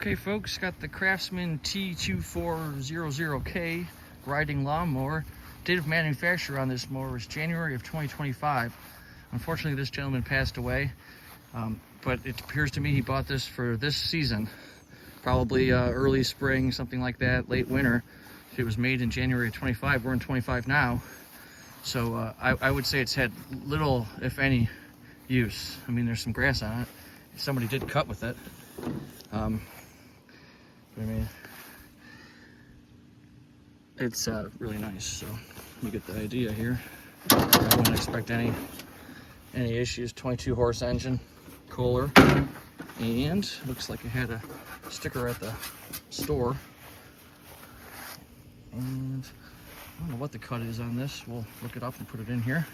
Okay folks, got the Craftsman T2400K riding lawnmower. Date of manufacture on this mower is January of 2025. Unfortunately, this gentleman passed away, but it appears to me he bought this for this season. Probably early spring, something like that, late winter. If it was made in January of 25, we're in 25 now. So I would say it's had little, if any, use. I mean, there's some grass on it. Somebody did cut with it. I mean, it's really nice, so you get the idea here. I wouldn't expect any issues. 22 horse engine, Kohler, and looks like it had a sticker at the store. And I don't know what the cut is on this. We'll look it up and put it in here.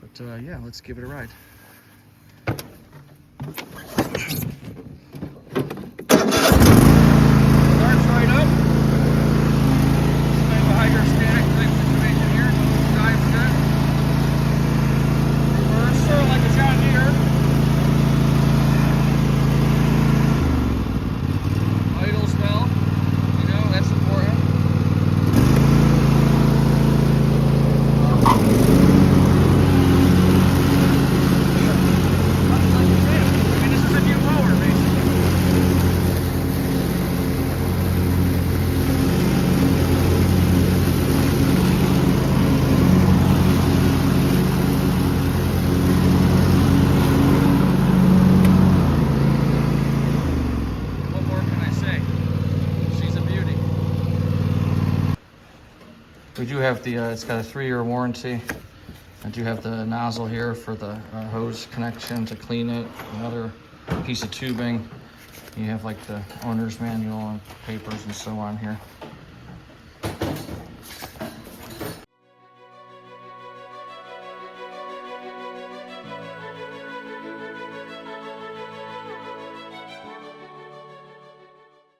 But yeah, let's give it a ride. We do have the, it's got a 3-year warranty. I do have the nozzle here for the hose connection to clean it. Another piece of tubing. You have like the owner's manual and papers and so on here.